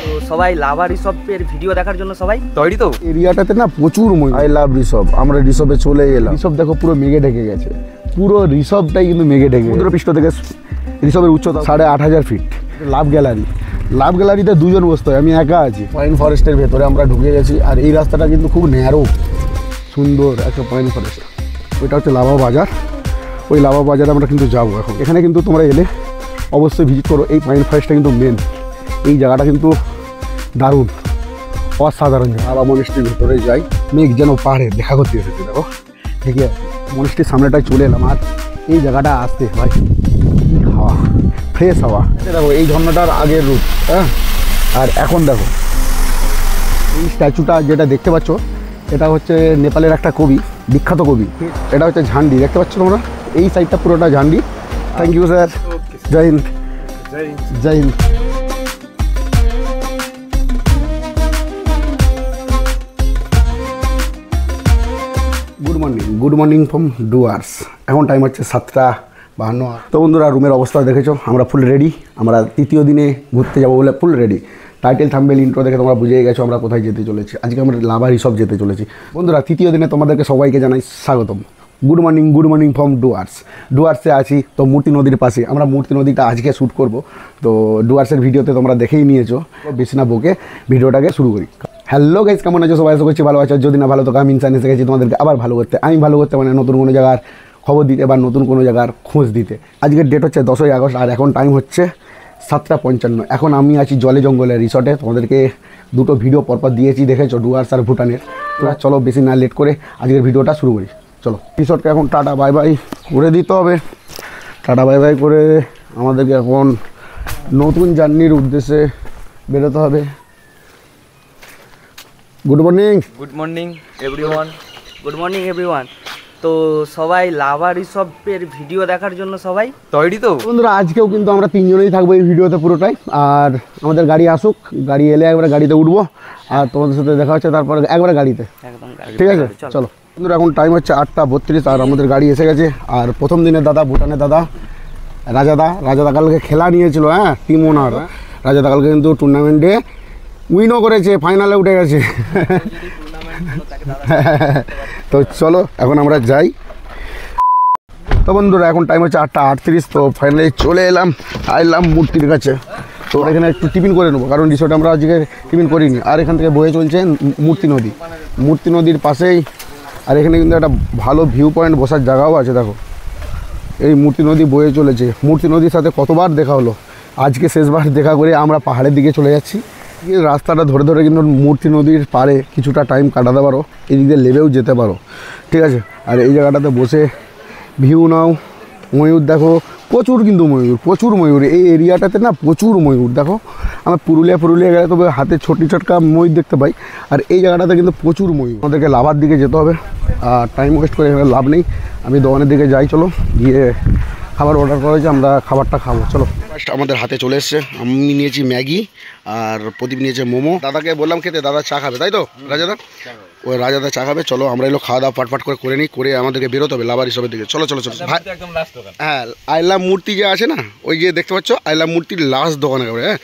তো সবাই lava রিসর্টের video দেখার জন্য সবাই তৈরি তো। এরিয়াটাতে না প্রচুর ময়ূর। I love resort. আমরা রিসর্টে চলে এলাম। রিসর্ট দেখো পুরো মেঘে ঢেকে গেছে, পুরো রিসর্টটাই কিন্তু মেঘে ঢেকে। সমুদ্রপৃষ্ঠ থেকে রিসর্টের উচ্চতা 8,500 ফিট। লাভ গ্যালারি, লাভ গ্যালারিতে দুজন বসতে হয়, আমি একা আছি। পাইন ফরেস্টের ভেতরে আমরা ঢুকে গেছি, আর এই রাস্তাটা কিন্তু খুব ন্যারো, সুন্দর একটা পাইন ফরেস্ট। ওইটা হচ্ছে লাভা বাজার, ওই লাভা বাজারে আমরা কিন্তু যাবো এখন। এখানে কিন্তু তোমরা এলে অবশ্যই ভিজিট করো। এই পাইন ফরেস্টটা কিন্তু মেন, এই জায়গাটা কিন্তু দারুণ, অসাধারণ। লাভা মনেস্ট্রির ভেতরে যাই, মেঘ যেন পাহাড়ে দেখা করতে এসেছে। দেখো ঠিক আছে, মনেস্ট্রির সামনেটায় চলে এলাম, আর এই জায়গাটা আসতে ভাই হাওয়া, ফ্রেশ হাওয়া। দেখো এই ঝর্ণাটার আগের রূপ, হ্যাঁ, আর এখন দেখো এই স্ট্যাচুটা যেটা দেখতে পাচ্ছ, এটা হচ্ছে নেপালের একটা কবি, বিখ্যাত কবি। এটা হচ্ছে ঝান্ডি, দেখতে পাচ্ছ তোমরা, এই সাইডটা পুরোটা ঝান্ডি। থ্যাংক ইউ স্যার, জয় হিন্দ। জয় হিন্দ। Good morning from Dooars. এখন টাইম হচ্ছে 7:52। তো বন্ধুরা, রুমের অবস্থা দেখেছো, আমরা ফুল রেডি। আমরা তৃতীয় দিনে ঘুরতে যাবো বলে full ready. Title thumbnail intro দেখে তোমরা বুঝেই গেছো আমরা কোথায় যেতে চলেছি। আজকে আমরা লাভা রিসর্ট যেতে চলেছি। বন্ধুরা, তৃতীয় দিনে তোমাদেরকে সবাইকে জানাই স্বাগতম। গুড মর্নিং ফ্রম ডুয়ার্সে আছি তো মূর্তি নদীর পাশে। আমরা মূর্তি নদীটা আজকে শ্যুট করব, তো ডুয়ার্সের ভিডিওতে তোমরা দেখেই নিয়েছো। বেশি না বকে ভিডিওটাকে শুরু করি। হ্যালো গাইস, কেমন আছো সবাই? আশা করছি ভালো আছো। যদি না ভালো তো আমি ইনসান এসে গেছি তোমাদেরকে আবার ভালো করতে। আমি ভালো করতে মানে নতুন কোনো জায়গার খবর দিতে বা নতুন কোনো জায়গার খোঁজ দিতে। আজকের ডেট হচ্ছে 10ই আগস্ট, আর এখন টাইম হচ্ছে 7:55। এখন আমি আছি জলে জঙ্গলের রিসর্টে। তোমাদেরকে দুটো ভিডিও পরপর দিয়েছি, দেখেছো, ডুয়ার্স আর ভুটানের। তো চলো বেশি না লেট করে আজকের ভিডিওটা শুরু করি। চলো রিসর্টকে এখন টাটা বাই বাই করে দিতে হবে। টাটা বাই বাই করে আমাদেরকে এখন নতুন জার্নির উদ্দেশ্যে বেরোতে হবে। Good morning everyone. Good morning everyone. তো সবাই লাভা রিসর্টের ভিডিও দেখার জন্য সবাই তৈরি তো। বন্ধুরা, আজকেও কিন্তু আমরা তিনজনেই থাকবো এই ভিডিওতে পুরোটাই। আর আমাদের গাড়ি আসুক, গাড়ি এলে একবারে গাড়িতে উঠবো, আর তোমাদের সাথে দেখা হচ্ছে তারপরে একবারে গাড়িতে। একদম ঠিক আছে, চলো। বন্ধুরা, এখন টাইম হচ্ছে 8:32, আর আমাদের গাড়ি এসে গেছে। আর প্রথম দিনে দাদা, ভুটানের দাদা রাজাদা কালকে খেলা নিয়েছিল, হ্যাঁ, টিম ওনার। রাজাদা কালকে কিন্তু টুর্নামেন্টে উইনও করেছে, ফাইনালে উঠে গেছে। তো চলো এখন আমরা যাই। তো বন্ধুরা, এখন টাইম হচ্ছে 8:38। তো ফাইনালি চলে এলাম মূর্তির কাছে। তো এখানে একটু টিফিন করে নেবো, কারণ রিসোর্টে আমরা আজকে টিফিন করিনি। আর এখান থেকে বয়ে চলছে মূর্তি নদীর পাশেই। আর এখানে কিন্তু একটা ভালো ভিউ পয়েন্ট, বসার জায়গাও আছে। দেখো এই মূর্তি নদী বয়ে চলেছে। মূর্তি নদীর সাথে কতবার দেখা হলো, আজকে শেষবার দেখা করে আমরা পাহাড়ের দিকে চলে যাচ্ছি। রাস্তাটা ধরে কিন্তু মূর্তি নদীর পাড়ে কিছুটা টাইম কাটাতে পারো, এদিক দিয়ে লেবেও যেতে পারো, ঠিক আছে। আর এই জায়গাটাতে বসে ভিউ নাও। ময়ূর দেখো, প্রচুর ময়ূর। এই এরিয়াটাতে না প্রচুর ময়ূর। দেখো, আমরা পুরুলিয়া গেলে তবে হাতে ছোটকা ময়ূর দেখতে পাই, আর এই জায়গাটাতে কিন্তু প্রচুর ময়ূর। আমাদেরকে লাভার দিকে যেতে হবে, আর টাইম ওয়েস্ট করে এখানে লাভ নেই। আমি দোকানের দিকে যাই, চলো গিয়ে খাবার অর্ডার করা হয়েছে, আমরা খাবারটা খাবো। চলো, ফার্স্ট আমাদের হাতে চলে এসছে। আমি নিয়েছি ম্যাগি, আর প্রদীপ নিয়েছে মোমো। দাদাকে বললাম খেতে, দাদা চা খাবে, তাই তো রাজাদা? ওই রাজাদা চা খাবে। চলো আমরা এলো খাওয়া দাওয়া ফাটফাট করে নিই, করে আমাদেরকে বেরোতে হবে লাভা রিসর্টের দিকে। চলো। হ্যাঁ, আইলা মূর্তি যে আছে না, ওই যে দেখতে পাচ্ছ, আইলা মূর্তির লাস্ট দোকান একেবারে, হ্যাঁ,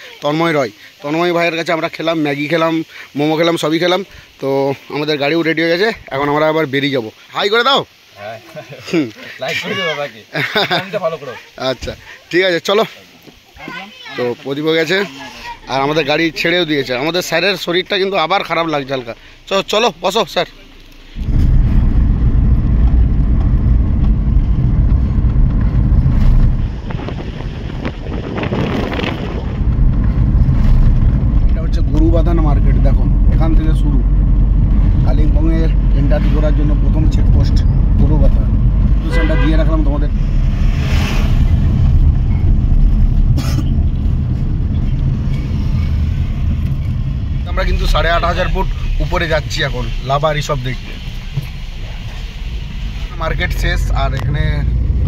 তন্ময় ভাইয়ের কাছে আমরা খেলাম, ম্যাগি খেলাম, মোমো খেলাম, সবই খেলাম। তো আমাদের গাড়িও রেডি হয়ে গেছে, এখন আমরা আবার বেরিয়ে যাবো। হাই করে দাও। আচ্ছা ঠিক আছে, চলো। তো প্রদীপ হয়ে গেছে, আর আমাদের গাড়ি ছেড়েও দিয়েছে। আমাদের স্যারের শরীরটা কিন্তু আবার খারাপ লাগছে হালকা। চলো বসো স্যার। এটা হচ্ছে গুরুবাথান মার্কেট। দেখো, এখান থেকে শুরু। কালিম্পংয়ের এন্ট্রি করার জন্য প্রথম চেকপোস্ট গুরুবাথান। লোকেশনটা দিয়ে রাখলাম তোমাদের। আমরা কিন্তু 8,500 ফুট উপরে যাচ্ছি এখন লাভা রিসর্ট দেখতে। মার্কেট শেষ, আর এখানে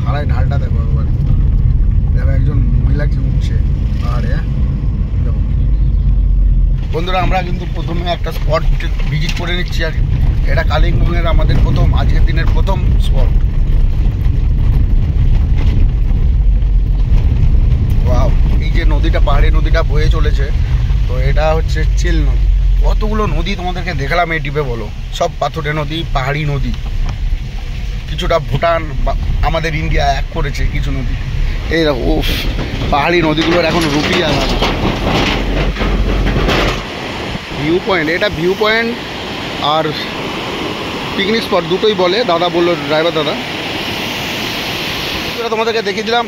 খাড়ায় ঢালটা দেখো একবার। দেখো একজন মহিলা কি উঠছে পাহাড়ে। দেখো বন্ধুরা, আমরা কিন্তু প্রথমে একটা স্পট ভিজিট করে নিচ্ছি। আর এটা কালিম্পংয়ের আমাদের আজকের দিনের প্রথম স্পট। ওয়াও, এই যে নদীটা, পাহাড়ি নদীটা বয়ে চলেছে, তো তো এটা হচ্ছে চিল নদী। কতগুলো নদী তোমাদেরকে দেখালাম এই দ্বীপে বলো, সব পাথুরে নদী, পাহাড়ি নদী। কিছুটা ভুটান বা আমাদের ইন্ডিয়া এক করেছে কিছু নদী। এই দেখো পাহাড়ি নদীগুলোর এখন রূপই আলাদা। ভিউ পয়েন্ট, এটা ভিউ পয়েন্ট আর পিকনিক স্পট দুটোই বলে, দাদা বললো, ড্রাইভার দাদা। তোমাদেরকে দেখিয়ে দিলাম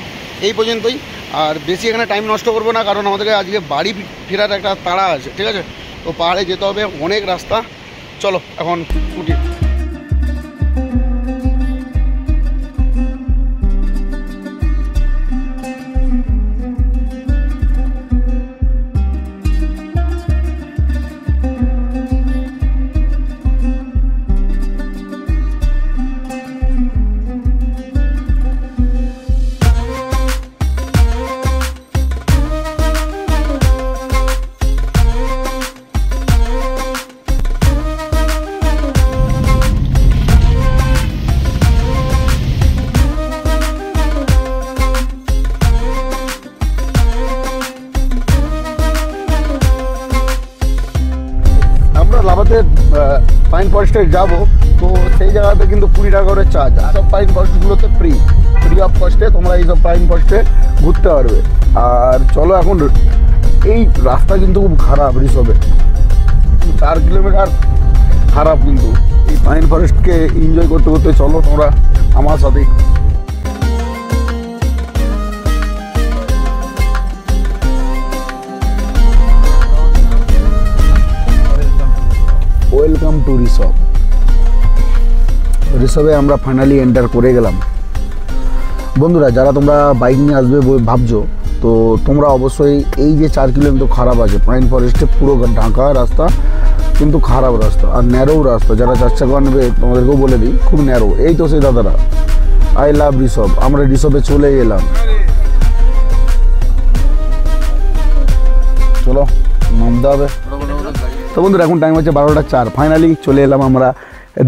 এই পর্যন্তই, আর বেশি এখানে টাইম নষ্ট করবো না, কারণ আমাদেরকে আজকে বাড়ি ফেরার একটা তাড়া আছে, ঠিক আছে? তো পাহাড়ে যেতে হবে, অনেক রাস্তা। চলো এখন উঠি। লাভাতে পাইন ফরেস্টে যাবো, তো সেই জায়গাতে কিন্তু 20 টাকা করে চার্জ। আর সব পাইন ফরেস্টগুলোতে ফ্রি অফ কস্টে তোমরা এইসব পাইন ফরেস্টে ঘুরতে পারবে। আর চলো এখন, এই রাস্তা কিন্তু খুব খারাপ, রিসবে 4 কিলোমিটার খারাপ, কিন্তু এই পাইন ফরেস্টকে এনজয় করতে করতে চলো তোমরা আমার সাথে। Welcome to রিসব। রিসবে আমরা ফাইনালি এন্টার করে গেলাম। বন্ধুরা, যারা তোমরা বাইক নিয়ে আসবে ভাবছো, তো তোমরা অবশ্যই এই যে 4 কিলোমিটার খারাপ আছে পাইন ফরেস্টে, পুরো ঢাকা রাস্তা, কিন্তু খারাপ রাস্তা আর ন্যারো রাস্তা। যারা 4 চাকা নেবে তোমাদেরকেও বলে দিই, খুব ন্যারো। এই তো সেই দাদারা, আই লাভ রিসব। আমরা রিসবে চলে এলাম, চলো নামতে হবে। তো বন্ধুরা, এখন টাইম হচ্ছে 12টা 4। ফাইনালি চলে এলাম আমরা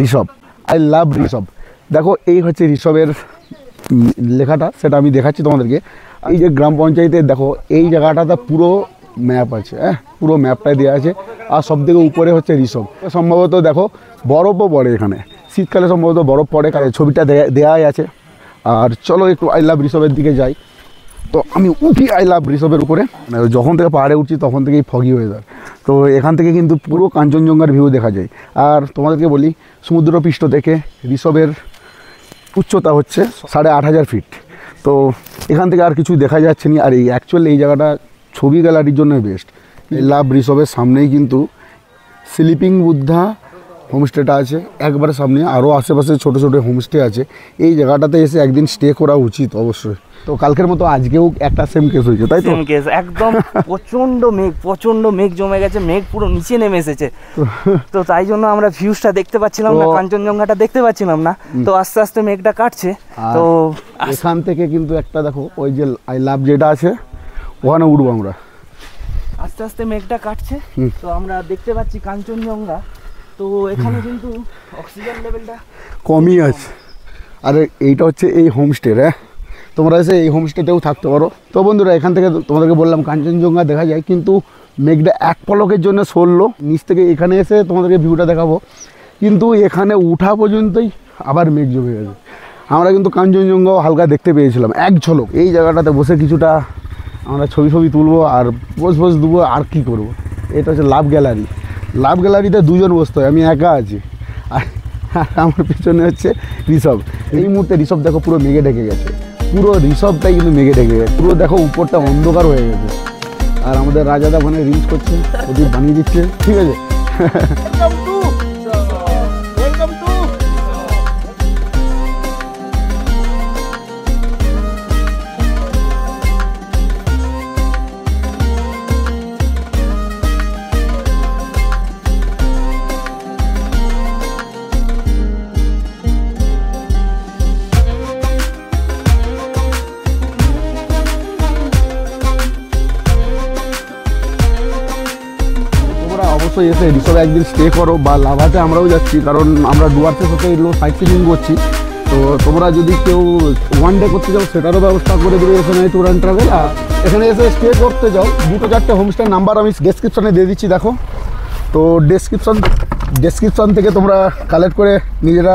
রিসব। I love রিসব। দেখো এই হচ্ছে রিসবের লেখাটা, সেটা আমি দেখাচ্ছি তোমাদেরকে। এই যে গ্রাম পঞ্চায়েতের দেখো এই জায়গাটাতে পুরো ম্যাপ আছে, হ্যাঁ পুরো ম্যাপটাই দেওয়া আছে। আর সব থেকে উপরে হচ্ছে রিসব। সম্ভবত দেখো বরফও পড়ে এখানে, শীতকালে সম্ভবত বরফ পড়ে, কারণ ছবিটা দেওয়াই আছে। আর চলো একটু আই লাভ রিসবের দিকে যাই। তো আমি উঠি আই লাভ রিসবের উপরে। যখন থেকে পাহাড়ে উঠছি তখন থেকেই ফগি ওয়েদার। তো এখান থেকে কিন্তু পুরো কাঞ্চনজঙ্ঘার ভিউ দেখা যায়। আর তোমাদেরকে বলি, সমুদ্রপৃষ্ঠ থেকে রিসবের উচ্চতা হচ্ছে 8,500 ফিট। তো এখান থেকে আর কিছু দেখা যাচ্ছে না। আর এই অ্যাকচুয়ালি এই জায়গাটা ছবি গ্যালারির জন্য বেস্ট। এই লাভ রিসবের সামনেই কিন্তু স্লিপিং বুদ্ধা হোমস্টেটা আছে, একবারে সামনে। আরও আশেপাশে ছোটো ছোটো হোমস্টে আছে। এই জায়গাটাতে এসে একদিন স্টে করা উচিত অবশ্যই। তো কালকের মতো আজকেও একটা সেম কেস হয়েছে, তাই তো? সেম কেস, একদম প্রচন্ড মেঘ জমে গেছে, মেঘ পুরো নিচে নেমে এসেছে। তো তাই জন্য আমরা ভিউজটা দেখতে পাচ্ছিলাম না, কাঞ্চনজঙ্ঘাটা দেখতে পাচ্ছিলাম না। তো আস্তে আস্তে মেঘটা কাটছে। তো এখান থেকে কিন্তু একটা দেখো, ওই যে আই লাভ যেটা আছে ওখানে উঠবো আমরা। আস্তে আস্তে মেঘটা কাটছে, তো আমরা দেখতে পাচ্ছি কাঞ্চনজঙ্ঘা। তো এখানে কিন্তু অক্সিজেন লেভেলটা কমই আছে। আর এইটা হচ্ছে এই হোমস্টে, হ্যাঁ তোমরা এসে এই হোমস্টেতেও থাকতে পারো। তো বন্ধুরা, এখান থেকে তোমাদেরকে বললাম কাঞ্চনজঙ্ঘা দেখা যায়, কিন্তু মেঘটা এক পলকের জন্য সরলো। নিচ থেকে এখানে এসে তোমাদেরকে ভিউটা দেখাবো, কিন্তু এখানে উঠা পর্যন্তই আবার মেঘ জমে গেছে। আমরা কিন্তু কাঞ্চনজঙ্ঘাও হালকা দেখতে পেয়েছিলাম এক ঝলক। এই জায়গাটাতে বসে কিছুটা আমরা ছবি তুলবো আর বস দেবো, আর কি করব। এটা হচ্ছে লাভ গ্যালারি। লাভ গ্যালারিতে 2 জন বসতে হয়, আমি একা আছি। আর আমার পিছনে হচ্ছে রিসব। এই মুহূর্তে রিসব দেখো পুরো মেঘে ঢেকে গেছে, পুরো রিসবটাই কিন্তু মেঘে ঢেকে গেছে। পুরো দেখো উপরটা অন্ধকার হয়ে গেছে। আর আমাদের রাজাদা ওখানে রিলস করছে, ওদের বানিয়ে দিচ্ছে, ঠিক আছে? অবশ্যই এসে রিসবে একদিন স্টে করো, বা লাভাতে আমরাও যাচ্ছি, কারণ আমরা ডুয়ার্সের সাথে এগুলো সাইট সিনিং করছি। তো তো তোমরা যদি কেউ ওয়ান ডে করতে চাও সেটারও ব্যবস্থা করে দেবে এখানে ট্যুর অ্যান্ড ট্রাভেল। আর এখানে এসে স্টে করতে যাও 2-4টে হোমস্টের নাম্বার আমি ডেসক্রিপশনে দিয়ে দিচ্ছি, দেখো। তো ডেসক্রিপশন থেকে তোমরা কালেক্ট করে নিজেরা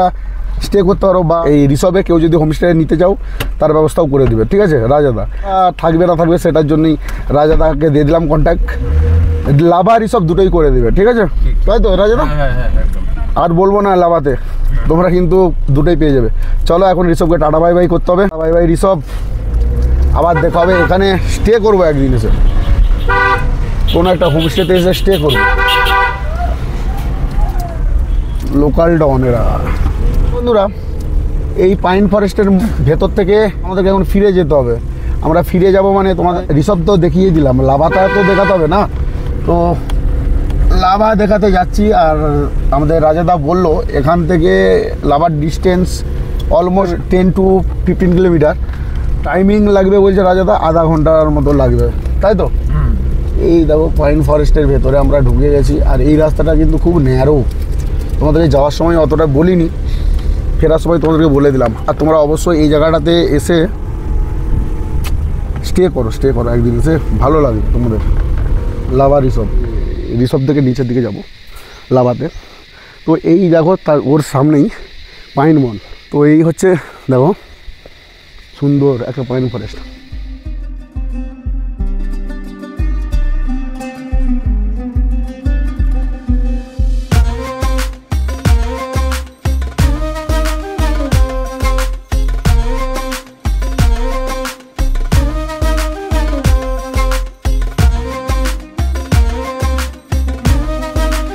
স্টে করতে পারো, বা এই রিসর্টে কেউ যদি হোমস্টে নিতে চাও তার ব্যবস্থাও করে দিবে, ঠিক আছে। রাজাদা থাকবে না থাকবে সেটার জন্যই রাজাদাকে দিয়ে দিলাম কন্ট্যাক্ট, লাভা রিসর্ট দুটোই করে দেবে, ঠিক আছে। তাই তো রাজাদা? আর বলবো না লাভাতে, তোমরা কিন্তু দুটোই পেয়ে যাবে। চলো এখন রিসর্টকে টাটা বাই বাই করতে হবে, বাই বাই রিসর্ট। আবার দেখা হবে, এখানে স্টে করবো একদিন এসে, কোনো একটা হোমস্টেতে এসে স্টে করবো, লোকাল ডনেরা। বন্ধুরা, এই পাইন ফরেস্টের ভেতর থেকে আমাদেরকে এখন ফিরে যেতে হবে। আমরা ফিরে যাব মানে তোমাদের রিসর্ট তো দেখিয়ে দিলাম, লাভাটা তো দেখাতে হবে না, তো লাভা দেখাতে যাচ্ছি। আর আমাদের রাজাদা বলল এখান থেকে লাভার ডিস্টেন্স অলমোস্ট 10 to 15 কিলোমিটার, টাইমিং লাগবে বলছে রাজাদা আধা ঘন্টার মতো লাগবে, তাই তো? এই দেখো পাইন ফরেস্টের ভেতরে আমরা ঢুকে গেছি। আর এই রাস্তাটা কিন্তু খুব ন্যারো, তোমাদেরকে যাওয়ার সময় অতটা বলিনি, ফেরার সময় তোমাদেরকে বলে দিলাম। আর তোমরা অবশ্যই এই জায়গাটাতে এসে স্টে করো একদিন, এসে ভালো লাগে তোমাদের। লাভা রিসর্ট থেকে নিচের দিকে যাব লাভাতে। তো এই দেখো তার ওর সামনেই পাইন বন, তো এই হচ্ছে দেখো সুন্দর একটা পাইন ফরেস্ট।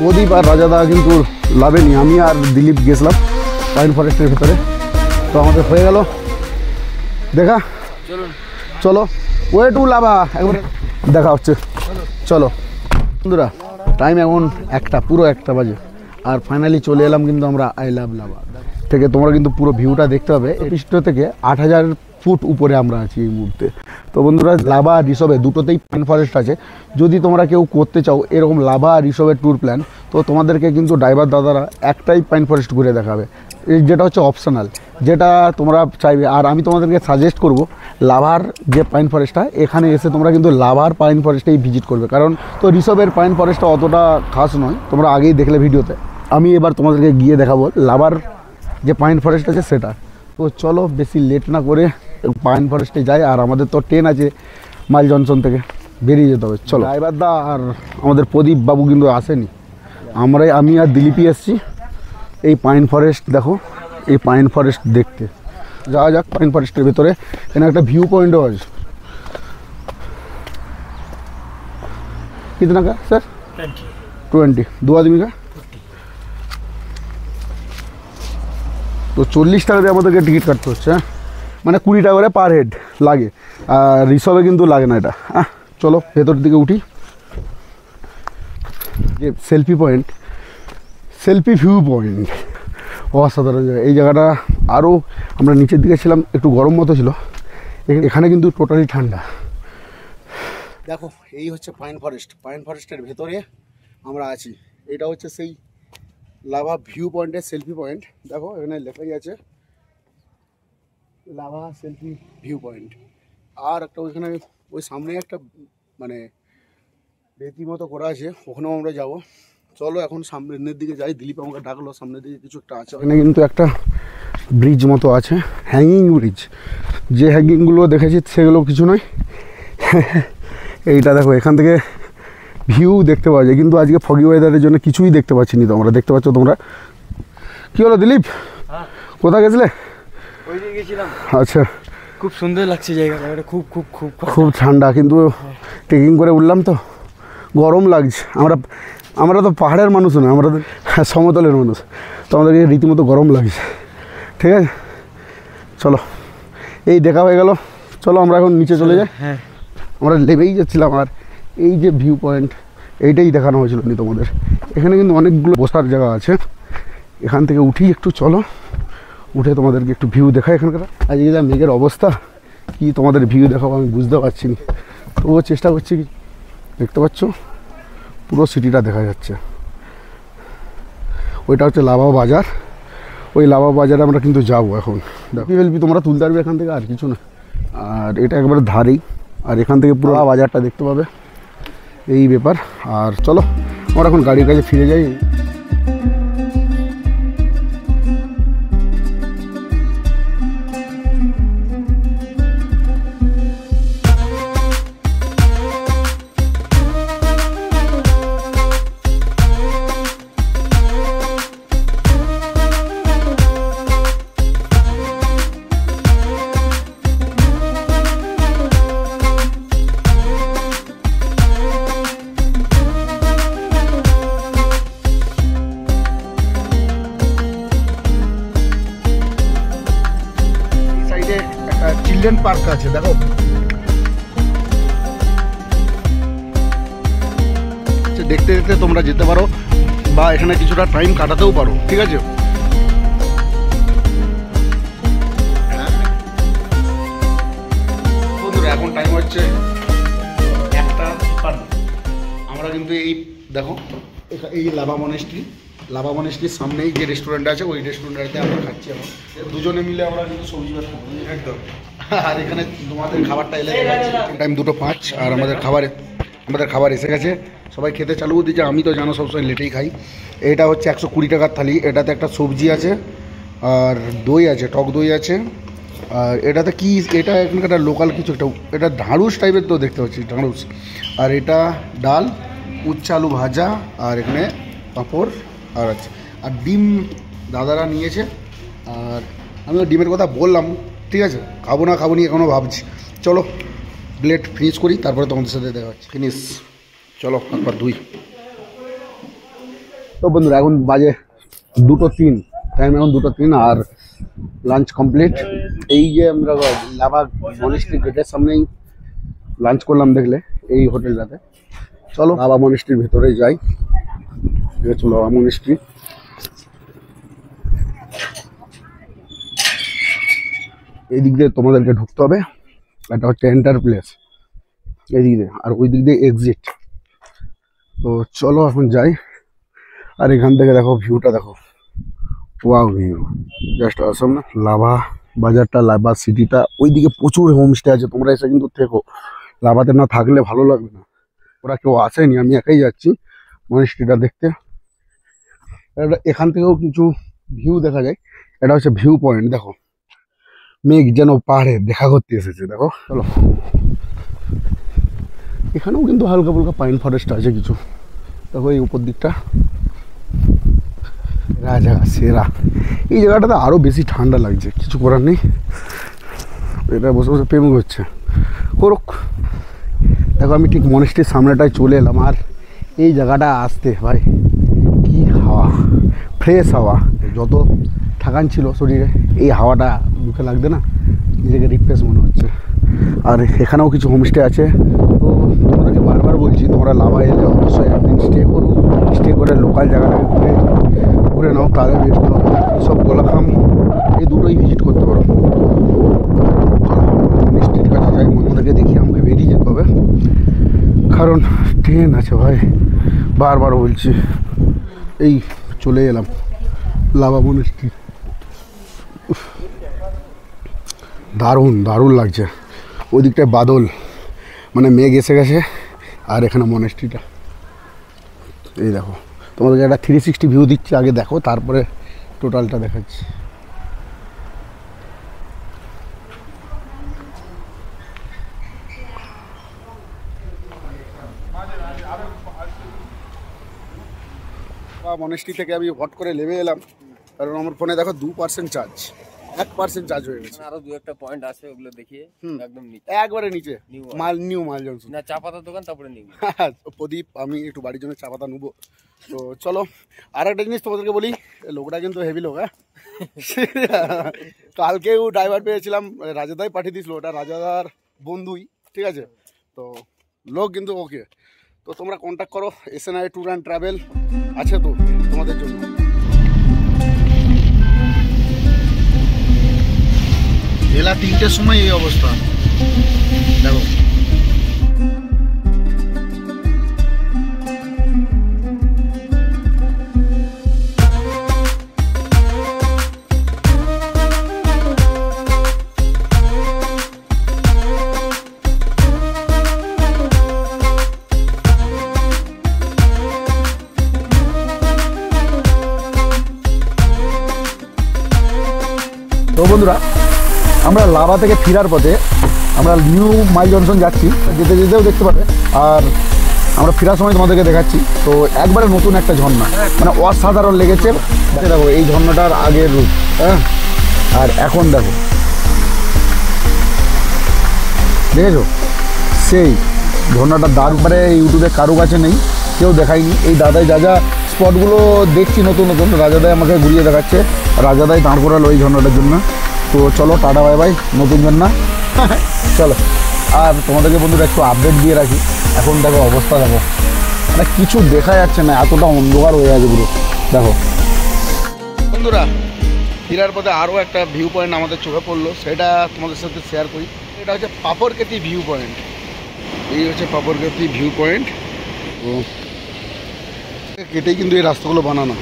প্রদীপ আর রাজাদা কিন্তু লাভেনি, আমি আর দিলীপ গেছিলাম পাইন ফরেস্টের ভেতরে। তো আমাদের হয়ে গেল দেখা, চলো ওয়ে টু লাভা, একবার দেখা হচ্ছে। চলো বন্ধুরা, টাইম এখন পুরো একটা বাজে, আর ফাইনালি চলে এলাম কিন্তু আমরা আই লাভ লাভা থেকে। তোমরা কিন্তু পুরো ভিউটা দেখতে হবে, পৃষ্ঠ থেকে 8000 ফুট উপরে আমরা আছি এই মুহূর্তে। তো বন্ধুরা, লাভা আর রিসর্টে দুটোতেই পাইন ফরেস্ট আছে। যদি তোমরা কেউ করতে চাও এরকম লাভা আর রিসর্টের ট্যুর প্ল্যান, তো তোমাদেরকে কিন্তু ড্রাইভার দাদারা একটাই পাইন ফরেস্ট ঘুরে দেখাবে, যেটা হচ্ছে অপশনাল, যেটা তোমরা চাইবে। আর আমি তোমাদেরকে সাজেস্ট করব লাভার যে পাইন ফরেস্টটা, এখানে এসে তোমরা কিন্তু লাভার পাইন ফরেস্টেই ভিজিট করবে, কারণ তো রিসর্টের পাইন ফরেস্টটা অতটা খাস নয়, তোমরা আগেই দেখলে ভিডিওতে। আমি এবার তোমাদেরকে গিয়ে দেখাবো লাভার যে পাইন ফরেস্ট আছে সেটা। তো চলো বেশি লেট না করে পাইন ফরেস্টে যাই। আর আমাদের তো ট্রেন আছে মাইল জনসন থেকে, বেরিয়ে যেতে হবে। চলো, ড্রাইভার দা আর আমাদের প্রদীপ বাবু কিন্তু আসেনি, আমি আর দিলীপই এসেছি এই পাইন ফরেস্ট। দেখো এই পাইন ফরেস্ট দেখতে যাওয়া যাক পাইন ফরেস্টের ভেতরে। এখানে একটা ভিউ পয়েন্টও আছে। कितना का सर? 20 दो आदमी का। তো 40 টাকা দিয়ে আমাদেরকে টিকিট কাটতে হচ্ছে, মানে 20 টাকা করে পার হেড লাগে। আর রিসর্টে কিন্তু লাগে না এটা। চলো ভেতর দিকে উঠি। যে সেলফি ভিউ পয়েন্ট অসাধারণ জায়গা। এই জায়গাটা আরও আমরা নিচের দিকে ছিলাম, একটু গরম মতো ছিল, এখানে কিন্তু টোটালি ঠান্ডা। দেখো এই হচ্ছে পাইন ফরেস্টের ভেতরে আমরা আছি। এটা হচ্ছে সেই লাভা ভিউ পয়েন্টের সেলফি পয়েন্ট। দেখো এখানে লেখাই আছে লাভা সেলফি ভিউ পয়েন্ট। আর একটা ওইখানে ওই সামনে একটা মানে বেতি মতো করা আছে, ওখানেও আমরা যাব। চলো এখন সামনের দিকে যাই। দিলীপ আমাকে ডাকলো, সামনের দিকে কিছু একটা আছে। এখানে কিন্তু একটা ব্রিজ মতো আছে, হ্যাঙ্গিং ব্রিজ। যে হ্যাঙ্গিংগুলো দেখেছি সেগুলো কিছু নয়। এইটা দেখো, এখান থেকে ভিউ দেখতে পাওয়া যায়, কিন্তু আজকে ফগি ওয়েদারের জন্য কিছুই দেখতে পাচ্ছি না। তোমরা দেখতে পাচ্ছ তোমরা? কি হলো দিলীপ, কোথায় গেছিলে? ওইদিকে গেছিলাম। আচ্ছা, খুব সুন্দর লাগছে জায়গাটা, খুব খুব খুব খুব ঠান্ডা, কিন্তু ট্রেকিং করে উঠলাম তো গরম লাগছে। আমরা তো পাহাড়ের মানুষ না, আমরা তো সমতলের মানুষ, তো আমাদেরকে রীতিমতো গরম লাগছে। ঠিক আছে, চলো এই দেখা হয়ে গেল। চলো আমরা এখন নিচে চলে যাই। হ্যাঁ, আমরা নেবেই যাচ্ছিলাম। আর এই যে ভিউ পয়েন্ট, এইটাই দেখানো হয়েছিল নি তোমাদের। এখানে কিন্তু অনেকগুলো বসার জায়গা আছে। এখান থেকে উঠি একটু, চলো উঠে তোমাদেরকে একটু ভিউ দেখাই এখানকার। আজকে যা মেঘের অবস্থা, কি তোমাদের ভিউ দেখাবো আমি বুঝতে পারছি না, তবুও চেষ্টা করছি। দেখতে পাচ্ছ পুরো সিটিটা দেখা যাচ্ছে। ওইটা হচ্ছে লাভা বাজার, ওই লাভা বাজারে আমরা কিন্তু যাবো এখন। পিএলপি তোমরা তুলতে পারবে এখান থেকে, আর কিছু না। আর এটা একবারে ধারেই, আর এখান থেকে পুরো বাজারটা দেখতে পাবে, এই ব্যাপার। আর চলো আমরা এখন গাড়ির কাছে ফিরে যাই। চিলড্রেন পার্ক আছে, দেখো দেখতে দেখতে তোমরা যেতে পারো বা এখানে কিছুটা টাইম কাটাতেও পারো, ঠিক আছে। বন্ধুরা এখন টাইম হচ্ছে 1:52। আমরা কিন্তু এই দেখো এই লাভা মনেস্ট্রির সামনেই যে রেস্টুরেন্ট আছে, ওই রেস্টুরেন্টে আমরা খাচ্ছি। এখন দুজনে মিলে আমরা কিন্তু সবজি ভাত খাবো একদম। আর এখানে তোমাদের খাবারটা এলে টাইম 2:05, আর আমাদের খাবার এসে গেছে। সবাই খেতে চালু দিচ্ছে। আমি তো জানো সবসময় লেটেই খাই। এটা হচ্ছে 120 টাকার থালি। এটাতে একটা সবজি আছে, আর দই আছে, টক দই আছে। আর এটাতে কি, এটা এখানকার লোকাল কিছু একটা, এটা ঢাঁড়ুস টাইপের তো দেখতে পাচ্ছি, ঢাঁড়ুস। আর এটা ডাল, উচ্ছে আলু ভাজা, আর এখানে পাঁপড় আর আছে। আর ডিম দাদারা নিয়েছে। আর আমি ডিমের কথা বললাম, ঠিক আছে। খাবো না খাবো নি এখনও ভাবছি। চলো প্লেট ফিনিশ করি, তারপরে তোমাদের সাথে দেখা হচ্ছে। ফিনিশ, চলো একবার ধুই। তো বন্ধুরা এখন বাজে 2:03, টাইম এখন 2:03, আর লাঞ্চ কমপ্লিট। এই যে আমরা লাভা মনেস্ট্রি গেটের সামনেই লাঞ্চ করলাম, দেখলে এই হোটেলটাতে। চলো লাভা মনেস্ট্রির ভেতরে যাই। চলো লাভা মনেস্ট্রি। এই দিক দিয়ে তোমাদেরকে ঢুকতে হবে, এটা হচ্ছে এন্টার প্লেস এই দিক দিয়ে, আর ওই দিক দিয়ে এক্সিট। তো চলো এখন যাই। আর এখান থেকে দেখো ভিউটা, দেখো ওয়াও ভিউ, জাস্ট অসম না। লাভা বাজারটা, লাভা সিটিটা, ওইদিকে প্রচুর হোমস্টে আছে। তোমরা এসে কিন্তু থেকো, লাভাতে না থাকলে ভালো লাগবে না। ওরা কেউ আসেনি, আমি একাই যাচ্ছি মনেস্ট্রিটা দেখতে। এখান থেকেও কিছু ভিউ দেখা যায়। এটা হচ্ছে ভিউ পয়েন্ট। দেখো মেঘ যেন পাহাড়ে দেখা করতে এসেছে, দেখো। চলো এখানেও কিন্তু হালকা ফুলকা পাইন ফরেস্ট আছে কিছু, দেখো এই উপর দিকটা। জায়গা সেরা। এই জায়গাটাতে আরও বেশি ঠান্ডা লাগছে, কিছু করার নেই। এটা বসে বসে প্রেম হচ্ছে, করুক। দেখো আমি ঠিক মনেস্ট্রির সামনেটায় চলে এলাম। আর এই জায়গাটা আসতে ভাই কি হাওয়া, ফ্রেশ হাওয়া। যত থাকান ছিল শরীরে, এই হাওয়াটা মুখে লাগবে না, নিজেকে রিফ্রেশ মনে হচ্ছে। আর এখানেও কিছু হোমস্টে আছে। তো তোমাদেরকে বারবার বলছি, তোমরা লাভা এলে অবশ্যই একদিন স্টে করে লোকাল জায়গাটাকে ঘুরে নাও, তাহলে বেস্ট হবে। সব গোলাখাম এই দুটোই ভিজিট করতে পারো। মনেস্ট্রির কাছে যাই, মন্দিরটাকে দেখি। আমাকে বেরিয়ে যেতে হবে, কারণ ট্রেন আছে ভাই। বারবার বলছি, এই চলে এলাম লাভা মনেস্ট্রি। দারুণ দারুণ লাগছে। ওই দিকটায় বাদল, মানে মেঘ এসে গেছে। আর এখানে মনেস্ট্রিটা, এই দেখো। তোমাদেরকে একটা 360 ভিউ দিচ্ছি, আগে দেখো, তারপরে টোটালটা দেখাচ্ছি। মনেস্ট্রি থেকে আমি হট করে নেমে এলাম, কারণ আমার ফোনে দেখো 2% চার্জ, 1% চার্জ হয়ে গেছে। আরো দু একটা পয়েন্ট আছে, ওগুলো দেখিয়ে একদম নিচে, একবারে নিচে নিউ মাল জংশন না, চা পাতার দোকান, তারপরে নিউ প্রদীপ। আমি একটু বাড়ির জন্য চা পাতা নেবো। তো চলো, আর একটা জিনিস তোমাদেরকে বলি, লোকটা কিন্তু হেভি লোক। হ্যাঁ, কালকেও ড্রাইভার পেয়েছিলাম, রাজাদাই পাঠিয়ে দিয়েছিল, ওটা রাজাদার বন্ধুই, ঠিক আছে। তো লোক কিন্তু ওকে। তো তোমরা কন্ট্যাক্ট করো, SNI ট্যুর অ্যান্ড ট্রাভেল আছে তো তোমাদের জন্য। বেলা 3টের সময় এই অবস্থা, দেখো। বন্ধুরা আমরা লাভা থেকে ফেরার পথে আমরা নিউ মাইল জংশন যাচ্ছি, যেতে যেতেও দেখতে পাবে, আর আমরা ফেরার সময় তোমাদেরকে দেখাচ্ছি। তো একবারে নতুন একটা ঝর্ণা, মানে অসাধারণ লেগেছে। দেখো এই ঝর্ণাটার আগের রূপ, হ্যাঁ, আর এখন দেখো, দেখেছো সেই ঝর্ণাটার দারুণে ইউটিউবে কারো কাছে নেই, কেউ দেখায়নি। এই দাদাই যা যা স্পটগুলো দেখছি নতুন নতুন, রাজাদাই আমাকে ঘুরিয়ে দেখাচ্ছে, রাজাদাই দাঁড় করালো এই ঝর্ণাটার জন্য। তো চলো টাটা বাই বাই, নতুন ঝর্ণা চলো। আর তোমাদেরকে বন্ধুরা একটু আপডেট দিয়ে রাখি, এখন দেখো অবস্থা দেখো, মানে কিছু দেখা যাচ্ছে না, এতটা অন্ধকার হয়ে আছে পুরো। দেখো বন্ধুরা ফেরার পথে আরও একটা ভিউ পয়েন্ট আমাদের চোখে পড়লো, সেটা তোমাদের সাথে শেয়ার করি। এটা হচ্ছে পাপড়কেতি ভিউ পয়েন্ট। এই হচ্ছে পাপড়কেতি ভিউ পয়েন্ট। ও কেটেই কিন্তু এই রাস্তাগুলো বানানো,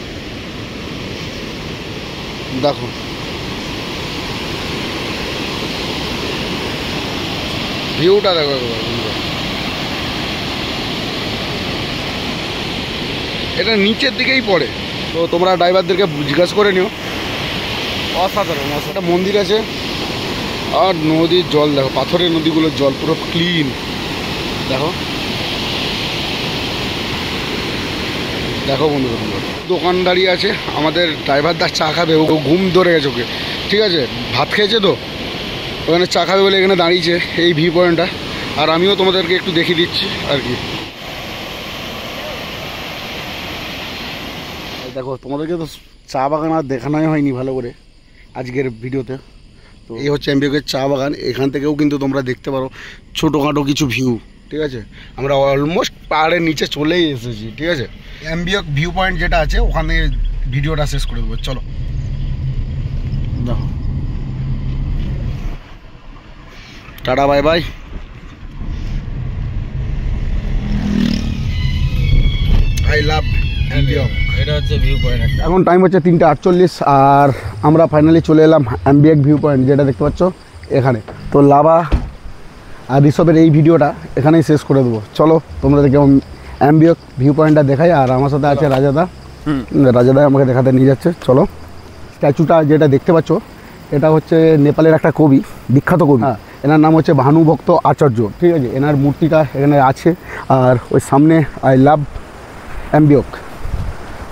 দেখো ভিউটা দেখো। এটা নিচের দিকেই পড়ে, তো তোমরা ড্রাইভারদেরকে জিজ্ঞাসা করে নিও। অসাধারণ একটা মন্দির আছে, আর নদীর জল দেখো, পাথরের নদীগুলোর জল পুরো ক্লিন। দেখো দেখো বন্ধুরা, দোকানদারি আছে, আমাদের ড্রাইভারদার চা খাবে, ও ঘুম ধরে গেছে ওকে, ঠিক আছে, ভাত খেয়েছে তো ওখানে চা খাবে বলে এখানে দাঁড়িয়েছে এই ভিউ পয়েন্টটা। আর আমিও তোমাদেরকে একটু দেখিয়ে দিচ্ছি আর কি। দেখো তোমাদেরকে তো চা বাগান আর দেখানোই হয়নি ভালো করে আজকের ভিডিওতে। তো এই হচ্ছে এমবিওকের চা বাগান, এখান থেকেও কিন্তু তোমরা দেখতে পারো ছোটোখাটো কিছু ভিউ, ঠিক আছে। আমরা অলমোস্ট পাহাড়ের নিচে চলেই এসেছি, ঠিক আছে। এমবিওক ভিউ পয়েন্ট যেটা আছে ওখান থেকে ভিডিওটা শেষ করে দেবো, চলো। দেখো টাটা বাই বাই। আই লাভ এমবিওক। এটা হচ্ছে ভিউ পয়েন্ট। এখন টাইম হচ্ছে 3:48, আর আমরা ফাইনালি চলে এলাম এমবিওক ভিউ পয়েন্ট, যেটা দেখতে পাচ্ছ এখানে। তো লাভা আর ঋষভের এই ভিডিওটা এখানেই শেষ করে দেবো, চলো তোমাদেরকে এমবিওক ভিউ পয়েন্টটা দেখাই। আর আমার সাথে আছে রাজাদা, রাজাদা আমাকে দেখাতে নিয়ে যাচ্ছে, চলো। স্ট্যাচুটা যেটা দেখতে পাচ্ছ এটা হচ্ছে নেপালের একটা কবি, বিখ্যাত কবি, এনার নাম হচ্ছে ভানুভক্ত আচার্য, ঠিক আছে। এনার মূর্তিটা এখানে আছে, আর ওই সামনে আই লাভ এমবিওক।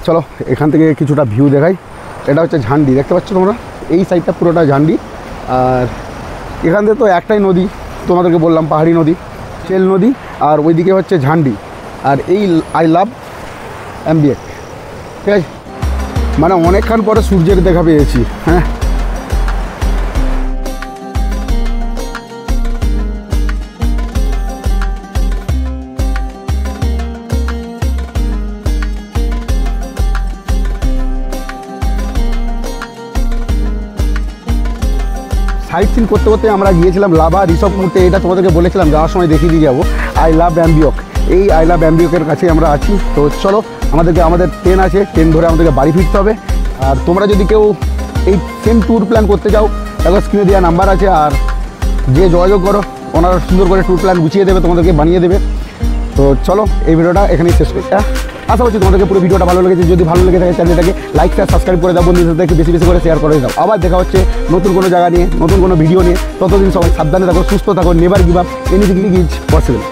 চলো এখান থেকে কিছুটা ভিউ দেখাই। এটা হচ্ছে ঝান্ডি, দেখতে পাচ্ছ তোমরা, এই সাইডটা পুরোটা ঝান্ডি। আর এখান থেকে তো একটাই নদী তোমাদেরকে বললাম, পাহাড়ি নদী, চেল নদী, আর ওইদিকে হচ্ছে ঝান্ডি, আর এই আই লাভ এমবিওক, ঠিক আছে। মানে অনেকক্ষণ পরে সূর্যের দেখা পেয়েছি, হ্যাঁ। সাইট সিন করতে করতে আমরা গিয়েছিলাম লাভা ঋষভ মুহূর্তে, এটা তোমাদেরকে বলেছিলাম যাওয়ার সময় দেখিয়ে দিয়ে যাবো। আই লাভ এমবিওক, এই আই লাভ এমবিওকের কাছে আমরা আছি। তো চলো আমাদের ট্রেন আছে, ট্রেন ধরে আমাদেরকে বাড়ি ফিরতে হবে। আর তোমরা যদি কেউ এই সেম ট্যুর প্ল্যান করতে চাও, তাহলে স্ক্রিনে দেওয়া নাম্বার আছে, আর যে যোগাযোগ করো ওনারা সুন্দর করে ট্যুর প্ল্যান গুছিয়ে দেবে, তোমাদেরকে বানিয়ে দেবে। তো চলো এই ভিডিওটা এখানেই শেষ করি। আশা করছি তোমাদেরকে পুরো ভিডিওটা ভালো লেগেছে। যদি ভালো লেগে থাকে চ্যানেলটাকে লাইক সাবস্ক্রাইব করে দাও, বন্ধুদের সাথে বেশি বেশি করে শেয়ার করে দাও। আবার দেখা হচ্ছে নতুন কোনো জায়গা নিয়ে, নতুন কোনো ভিডিও নিয়ে। ততদিন সবাই সাবধানে থাকো, সুস্থ থাকো, never give up, anything is possible.